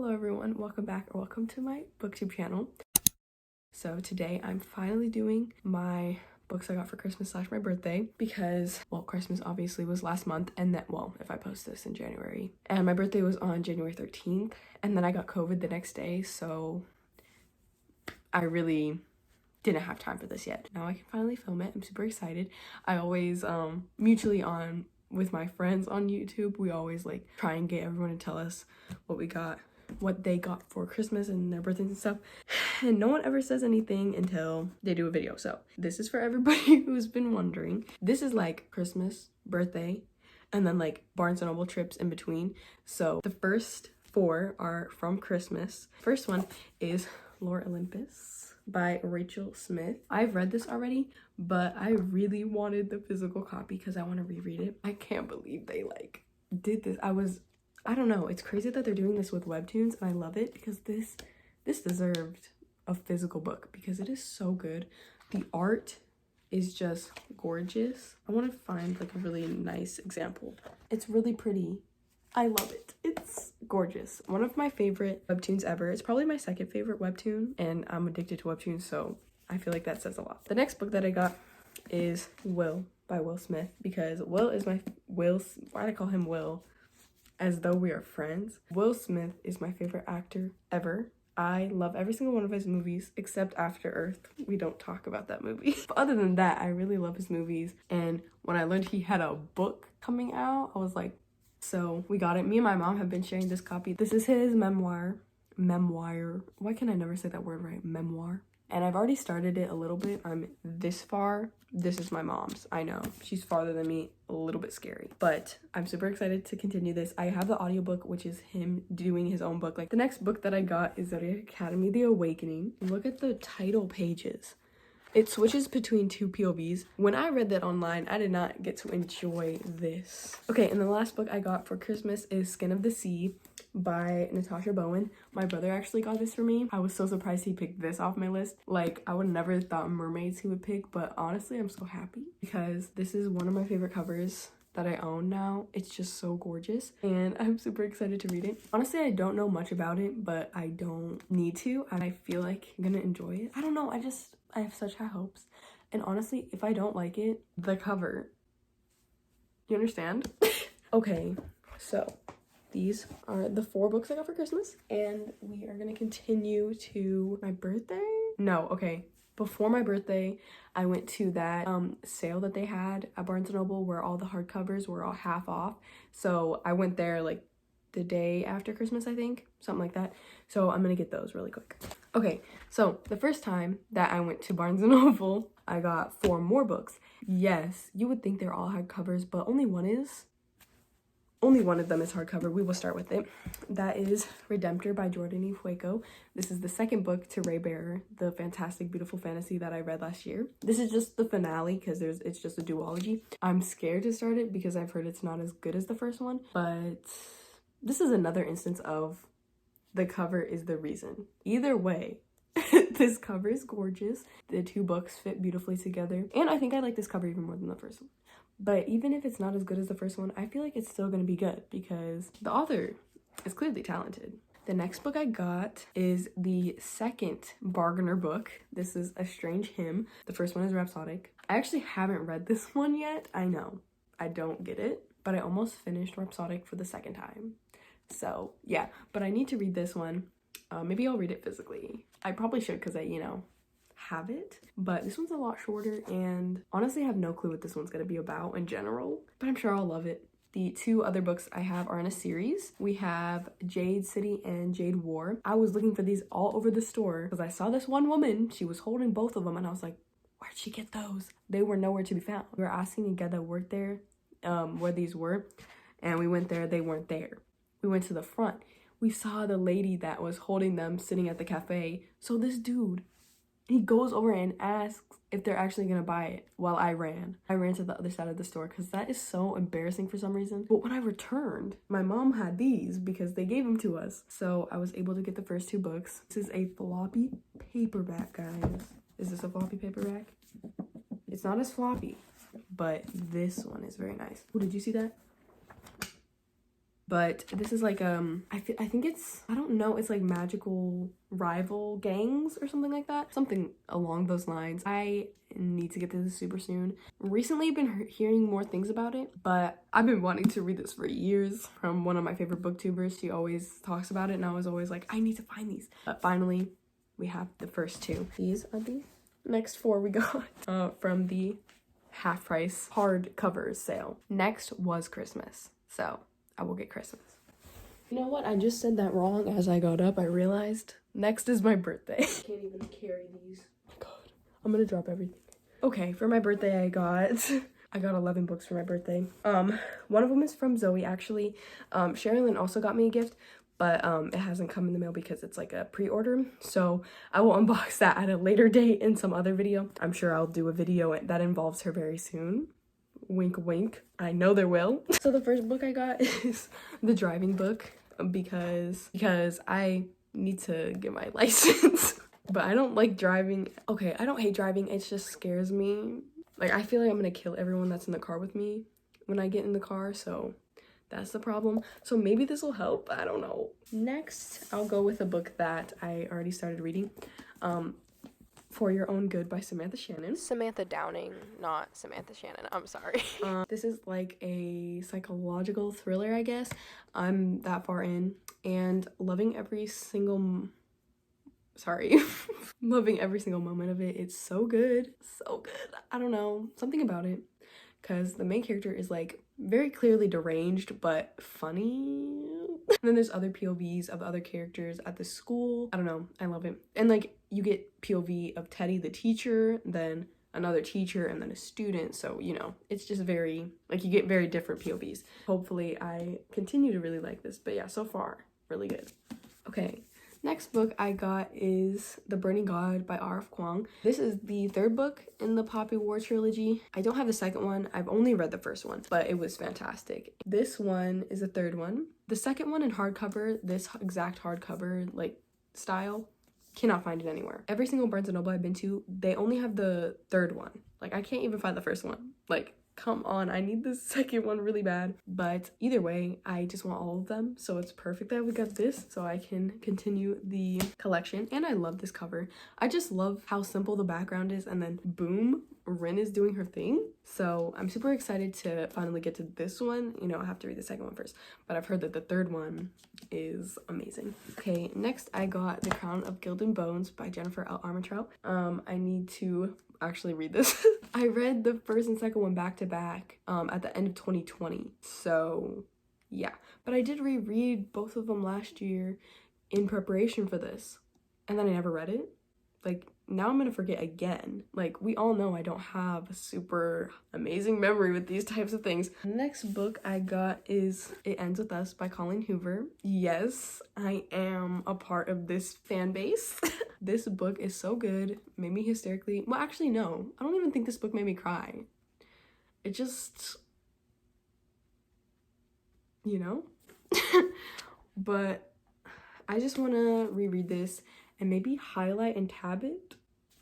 Hello everyone, welcome back or welcome to my booktube channel. So today I'm finally doing my books I got for Christmas / my birthday because, well, Christmas obviously was last month and then, well, if I post this in January. And my birthday was on January 13th and then I got COVID the next day, so I really didn't have time for this yet. Now I can finally film it. I'm super excited. I always mutually on with my friends on YouTube, we always like try and get everyone to tell us what they got for Christmas and their birthdays and stuff, and no one ever says anything until they do a video. So this is for everybody who's been wondering. This is like Christmas, birthday, and then like Barnes & Noble trips in between. So the first 4 are from Christmas. First one is Lore Olympus by Rachel Smith. I've read this already, but I really wanted the physical copy because I want to reread it. I can't believe they like did this. I don't know, it's crazy that they're doing this with webtoons, and I love it because this deserved a physical book because it is so good. The art is just gorgeous. I want to find like a really nice example. It's really pretty. I love it. It's gorgeous. One of my favorite webtoons ever. It's probably my second favorite webtoon, and I'm addicted to webtoons, so I feel like that says a lot. The next book that I got is Will by Will Smith, because why do I call him Will? As though we are friends. Will Smith is my favorite actor ever. I love every single one of his movies except After Earth. We don't talk about that movie. But other than that, I really love his movies. And when I learned he had a book coming out, I was like, so we got it. Me and my mom have been sharing this copy. This is his memoir. Why can I never say that word right? Memoir. And I've already started it a little bit. I'm this far. This is my mom's. I know. She's farther than me. A little bit scary. But I'm super excited to continue this. I have the audiobook, which is him doing his own book. Like, the next book that I got is Zodiac Academy, The Awakening. Look at the title pages. It switches between 2 POVs. When I read that online, I did not get to enjoy this. Okay, and the last book I got for Christmas is Skin of the Sea by Natasha Bowen. My brother actually got this for me. I was so surprised he picked this off my list. Like, I would never thought mermaids he would pick, but honestly, I'm so happy because this is one of my favorite covers that I own now. It's just so gorgeous and I'm super excited to read it. Honestly, I don't know much about it, but I don't need to, and I feel like I'm gonna enjoy it. I don't know, I have such high hopes. And honestly, if I don't like it, the cover, you understand? Okay, so these are the 4 books I got for Christmas, and we are gonna continue to my birthday. No, okay, before my birthday, I went to that sale that they had at Barnes & Noble where all the hardcovers were all half off. So I went there like the day after Christmas, I think, something like that. So I'm gonna get those really quick. Okay, so the first time that I went to Barnes & Noble, I got 4 more books. Yes, you would think they're all hardcovers, but only one of them is hardcover. We will start with it. That is Redemptor by Jordan E. Fueco. This is the second book to Raybearer, the fantastic, beautiful fantasy that I read last year. This is just the finale because it's just a duology. I'm scared to start it because I've heard it's not as good as the first one, but this is another instance of the cover is the reason. Either way, this cover is gorgeous. The 2 books fit beautifully together, and I think I like this cover even more than the first one. But even if it's not as good as the first one, I feel like it's still going to be good because the author is clearly talented. The next book I got is the second Bargainer book. This is A Strange Hymn. The first one is Rhapsodic. I actually haven't read this one yet. I know, I don't get it, but I almost finished Rhapsodic for the second time. So yeah, but I need to read this one. Maybe I'll read it physically. I probably should because I, have it, but this one's a lot shorter, and honestly I have no clue what this one's gonna be about in general, but I'm sure I'll love it. The 2 other books I have are in a series. We have Jade City and Jade War. I was looking for these all over the store because I saw this one woman, she was holding both of them, and I was like, where'd she get those? They were nowhere to be found. We were asking a guy that worked there where these were, and we went there, they weren't there. We went to the front. We saw the lady that was holding them sitting at the cafe. So this dude, he goes over and asks if they're actually gonna buy it while I ran to the other side of the store because that is so embarrassing for some reason. But when I returned, my mom had these because they gave them to us. So I was able to get the first 2 books. This is a floppy paperback, guys. Is this a floppy paperback? It's not as floppy, but this one is very nice. Oh, did you see that? but this is like I think it's, I don't know, it's like magical rival gangs or something like that, something along those lines. I need to get to this super soon. Recently I've been hearing more things about it, but I've been wanting to read this for years from one of my favorite booktubers. She always talks about it and I was always like, I need to find these. But finally we have the first two. These are the next four we got from the half price hardcovers sale. Next was Christmas, so I will get Christmas. You know what? I just said that wrong as I got up. I realized next is my birthday. I can't even carry these. Oh my god, I'm gonna drop everything. Okay, for my birthday I got 11 books for my birthday. One of them is from Zoe actually. Sherilyn also got me a gift, but it hasn't come in the mail because it's like a pre-order, so I will unbox that at a later date in some other video. I'm sure I'll do a video that involves her very soon. Wink wink, I know there will. So the first book I got is the driving book because I need to get my license. But I don't like driving. Okay, I don't hate driving, it just scares me. Like, I feel like I'm gonna kill everyone that's in the car with me when I get in the car, so that's the problem. So maybe this will help, I don't know. Next, I'll go with a book that I already started reading. For Your Own Good by Samantha Shannon. Samantha Downing, not Samantha Shannon, I'm sorry. This is like a psychological thriller, I guess. I'm that far in and loving every single loving every single moment of it. It's so good, so good. I don't know, something about it, because the main character is like very clearly deranged but funny. And then there's other POVs of other characters at the school. I don't know, I love it. And like you get POV of Teddy the teacher, then another teacher, and then a student, so you know, it's just very like you get very different POVs. Hopefully I continue to really like this, but yeah, so far really good. Okay, next book I got is The Burning God by R.F. Kuang. This is the third book in the Poppy War trilogy. I don't have the second one. I've only read the first one, but it was fantastic. This one is the third one. The second one in hardcover, this exact hardcover like style, cannot find it anywhere. Every single Barnes & Noble I've been to, they only have the third one. Like, I can't even find the first one. Like, come on, I need the second one really bad. But either way, I just want all of them, so it's perfect that we got this so I can continue the collection. And I love this cover. I just love how simple the background is, and then boom, Rin is doing her thing. So I'm super excited to finally get to this one. You know, I have to read the second one first, but I've heard that the third one is amazing. Okay, next I got The Crown of Gilded Bones by Jennifer L. Armentrout. I need to actually read this. I read the first and second one back to back at the end of 2020, so yeah, but I did reread both of them last year in preparation for this, and then I never read it. Like, now I'm gonna forget again. Like, we all know I don't have a super amazing memory with these types of things. The next book I got is It Ends With Us by Colleen Hoover. Yes, I am a part of this fan base. This book is so good, made me hysterically, well actually no, I don't even think this book made me cry. It just, you know? But I just want to reread this and maybe highlight and tab it.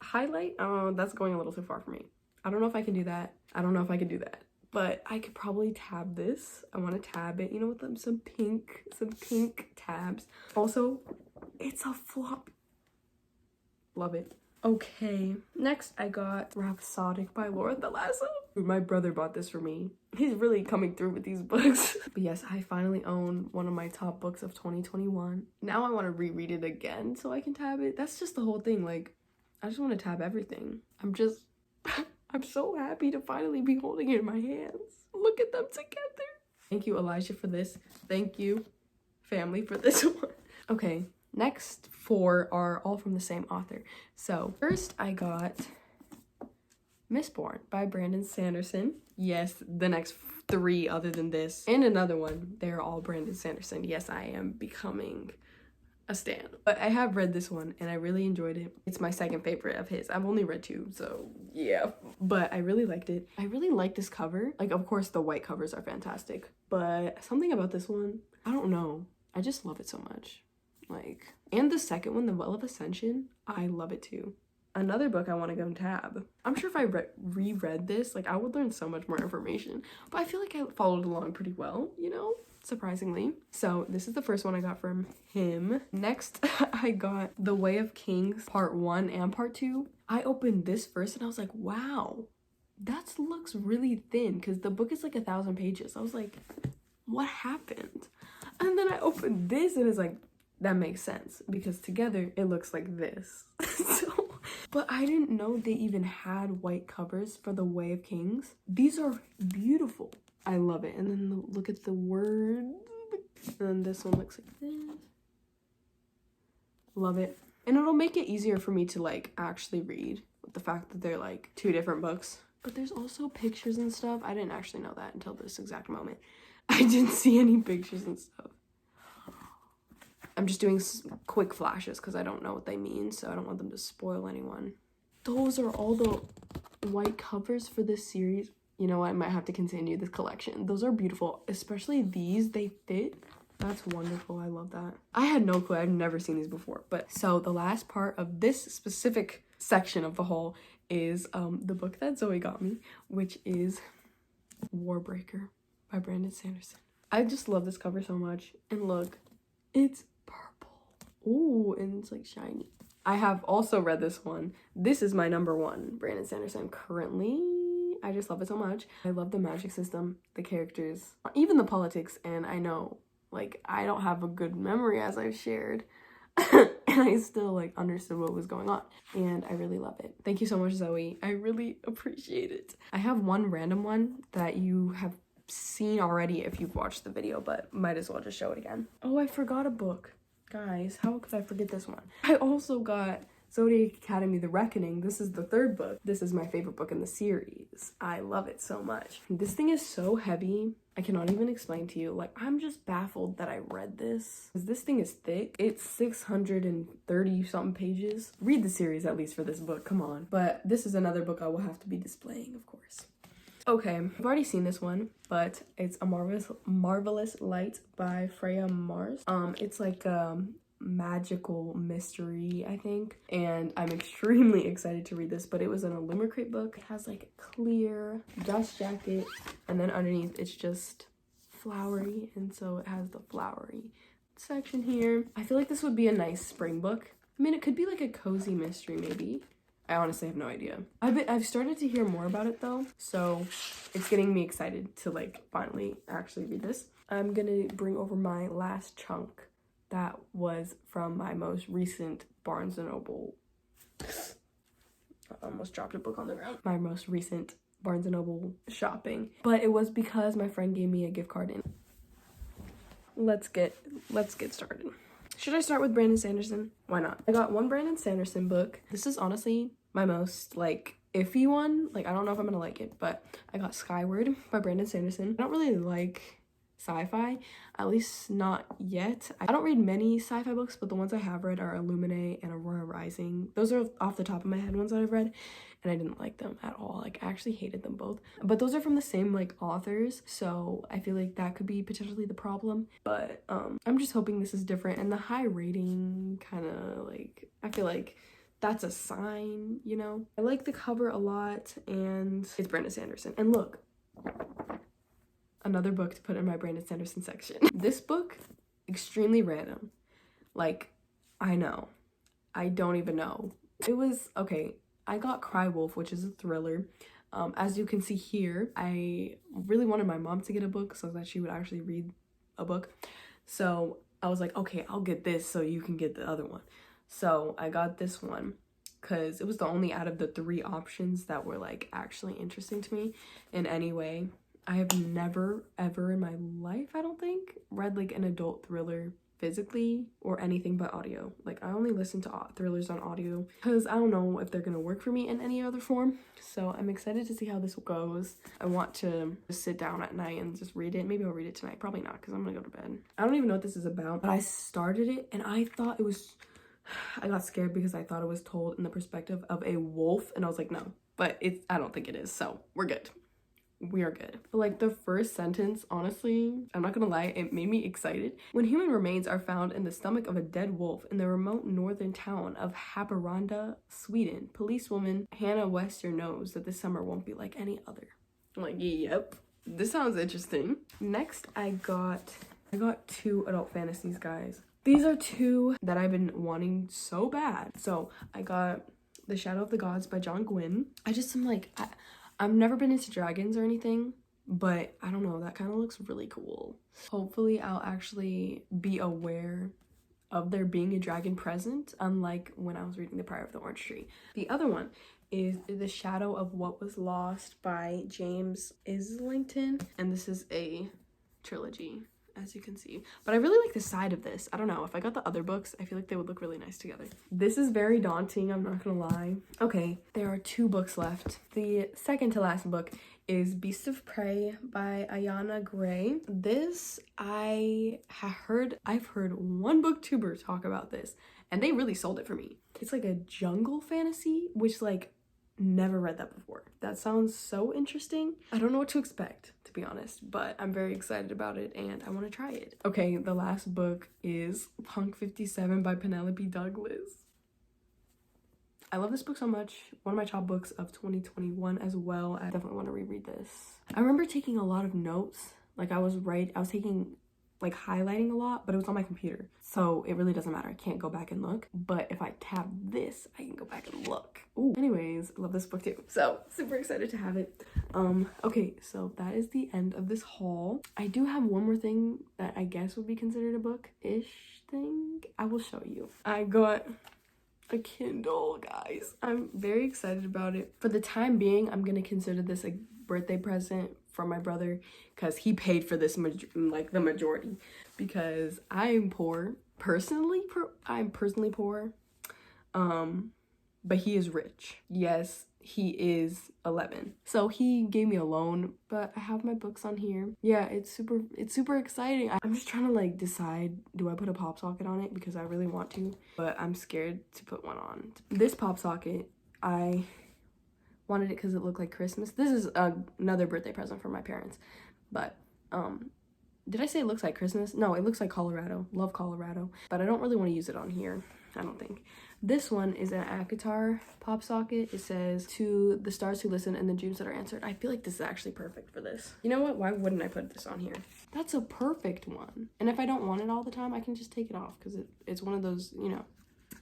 Highlight? Oh, that's going a little too far for me. I don't know if I can do that. I don't know if I can do that. But I could probably tab this. I want to tab it, you know, with some pink tabs. Also, it's a flop. Love it. Okay, next I got Rhapsodic by Laura Thalasso. My brother bought this for me. He's really coming through with these books. But yes, I finally own one of my top books of 2021. Now I want to reread it again so I can tab it. That's just the whole thing. Like, I just want to tab everything. I'm so happy to finally be holding it in my hands. Look at them together. Thank you, Elijah, for this. Thank you, family, for this one. Okay, next four are all from the same author. So first I got Mistborn by Brandon Sanderson. Yes, the next three other than this and another one, they're all Brandon Sanderson. Yes, I am becoming a stan. But I have read this one and I really enjoyed it. It's my second favorite of his. I've only read two, so yeah. But I really liked it. I really like this cover. Like, of course the white covers are fantastic, but something about this one, I don't know. I just love it so much. Like, and the second one, The Well of Ascension, I love it too. Another book I want to go and tab. I'm sure if I reread this, like, I would learn so much more information, but I feel like I followed along pretty well, you know? surprisingly. So this is the first one I got from him. Next, I got The Way of Kings Part 1 and Part 2. I opened this first and I was like, wow, that looks really thin because the book is like 1,000 pages. I was like, what happened? And then I opened this and it's like, that makes sense because together it looks like this. So, but I didn't know they even had white covers for The Way of Kings. These are beautiful. I love it. And then look at the words. And this one looks like this. Love it. And it'll make it easier for me to like actually read with the fact that they're like 2 different books. But there's also pictures and stuff. I didn't actually know that until this exact moment. I didn't see any pictures and stuff. I'm just doing quick flashes because I don't know what they mean, so I don't want them to spoil anyone. Those are all the white covers for this series. You know what? I might have to continue this collection. Those are beautiful, especially these. They fit. That's wonderful. I love that. I had no clue. I've never seen these before. But so the last part of this specific section of the haul is the book that Zoe got me, which is Warbreaker by Brandon Sanderson. I just love this cover so much. And look, it's purple. Ooh, and it's like shiny. I have also read this one. This is my #1 Brandon Sanderson currently. I just love it so much. I love the magic system, the characters, even the politics, and I know, like, I don't have a good memory as I've shared, and I still, like, understood what was going on, and I really love it. Thank you so much, Zoe. I really appreciate it. I have one random one that you have seen already if you've watched the video, but might as well just show it again. Oh, I forgot a book. Guys, how could I forget this one? I also got Zodiac Academy The Reckoning. This is the 3rd book. This is my favorite book in the series. I love it so much. This thing is so heavy. I cannot even explain to you. Like, I'm just baffled that I read this. Because this thing is thick. It's 630 something pages. Read the series at least for this book. Come on. But this is another book I will have to be displaying, of course. Okay, I've already seen this one, but it's A Marvelous Light by Freya Mars. It's like a magical mystery, I think, and I'm extremely excited to read this, but it was an Illumicrate book. It has like a clear dust jacket, and then underneath it's just flowery, and so it has the flowery section here. I feel like this would be a nice spring book. I mean, it could be like a cozy mystery maybe. I honestly have no idea. I've started to hear more about it though, so it's getting me excited to like finally actually read this. I'm gonna bring over my last chunk that was from my most recent Barnes & Noble. I almost dropped a book on the ground. My most recent Barnes & Noble shopping, but it was because my friend gave me a gift card in. Let's get started. Should I start with Brandon Sanderson? Why not? I got one Brandon Sanderson book. This is honestly my most like iffy one. Like, I don't know if I'm gonna like it, but I got Skyward by Brandon Sanderson. I don't really like sci-fi, at least not yet. I don't read many sci-fi books, but the ones I have read are Illuminae and Aurora Rising. Those are off the top of my head ones that I've read, and I didn't like them at all. Like, I actually hated them both. But those are from the same like authors, so I feel like that could be potentially the problem. But I'm just hoping this is different, and the high rating kind of like, I feel like that's a sign, you know? I like the cover a lot, and it's Brandon Sanderson. And look, another book to put in my Brandon Sanderson section. This book, extremely random. Like, I know. I don't even know. It was, okay, I got Cry Wolf, which is a thriller. As you can see here, I really wanted my mom to get a book so that she would actually read a book. So I was like, okay, I'll get this so you can get the other one. So I got this one because it was the only out of the 3 options that were like actually interesting to me in any way. I have never ever in my life, I don't think, read like an adult thriller physically or anything but audio. Like, I only listen to thrillers on audio because I don't know if they're gonna work for me in any other form. So I'm excited to see how this goes. I want to just sit down at night and just read it. Maybe I'll read it tonight. Probably not, because I'm gonna go to bed. I don't even know what this is about, but I started it and I thought it was, I got scared because I thought it was told in the perspective of a wolf, and I was like, no, but I don't think it is, so we're good. We are good. But like, the first sentence, honestly, I'm not gonna lie, it made me excited. When human remains are found in the stomach of a dead wolf in the remote northern town of Haparanda, Sweden, policewoman Hannah Wester knows that this summer won't be like any other. I'm like, yep, this sounds interesting. Next, I got I got 2 adult fantasies, guys. These are 2 that I've been wanting so bad. So I got The Shadow of the Gods by John Gwynne. I just am like, I've never been into dragons or anything, but I don't know, that kind of looks really cool. Hopefully I'll actually be aware of there being a dragon present, unlike when I was reading The Prior of the Orange Tree. The other one is The Shadow of What Was Lost by James Islington, and this is a trilogy, as you can see. But I really like the side of this. I don't know, if I got the other books, I feel like they would look really nice together. This is very daunting, I'm not gonna lie. Okay, there are 2 books left. The second to last book is Beasts of Prey by Ayana Gray. This, I've heard one booktuber talk about this, and they really sold it for me. It's like a jungle fantasy, which like, never read that before. That sounds so interesting. I don't know what to expect, to be honest, but I'm very excited about it and I want to try it. Okay, the last book is Punk 57 by Penelope Douglas. I love this book so much. One of my top books of 2021 as well. I definitely want to reread this. I remember taking a lot of notes. Like I was taking like highlighting a lot, but it was on my computer, so it really doesn't matter. I can't go back and look, but if I tab this, I can go back and look. Ooh. Anyways, I love this book too, so super excited to have it. Okay, so that is the end of this haul. I do have one more thing that I guess would be considered a book-ish thing. I will show you. I got a Kindle, guys. I'm very excited about it. For the time being, I'm gonna consider this a birthday present from my brother because he paid for this like the majority, because I'm poor personally. I'm personally poor, but he is rich. Yes, he is 11, so he gave me a loan, but I have my books on here. Yeah, it's super exciting. I'm just trying to like decide, do I put a pop socket on it, because I really want to, but I'm scared to put one on. This pop socket, I wanted it because it looked like Christmas. This is another birthday present from my parents, but did I say it looks like Christmas? No, it looks like Colorado. Love Colorado, but I don't really want to use it on here, I don't think. This one is an ACOTAR pop socket. It says, "To the stars who listen and the dreams that are answered." I feel like this is actually perfect for this. You know what? Why wouldn't I put this on here? That's a perfect one. And if I don't want it all the time, I can just take it off, because it's one of those, you know,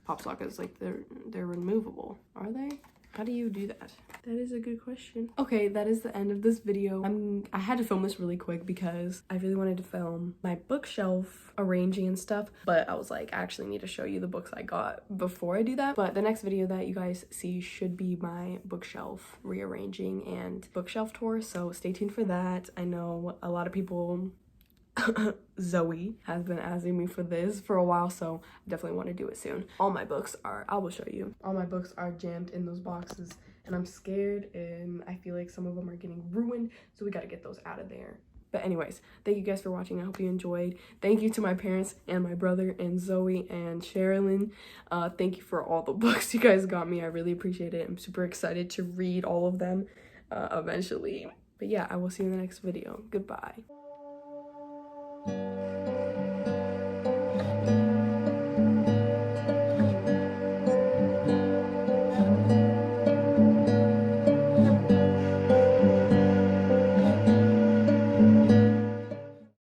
pop sockets, like they're removable. Are they? How do you do that? That is a good question. Okay, that is the end of this video. I had to film this really quick because I really wanted to film my bookshelf arranging and stuff, but I was like, I actually need to show you the books I got before I do that. But the next video that you guys see should be my bookshelf rearranging and bookshelf tour, so stay tuned for that. I know a lot of people Zoe has been asking me for this for a while, so I definitely want to do it soon. All my books are, I will show you. All my books are jammed in those boxes, and I'm scared, and I feel like some of them are getting ruined, so we got to get those out of there. But anyways, thank you guys for watching. I hope you enjoyed. Thank you to my parents and my brother and Zoe and Sherilyn. Thank you for all the books you guys got me. I really appreciate it. I'm super excited to read all of them eventually. But yeah, I will see you in the next video. Goodbye.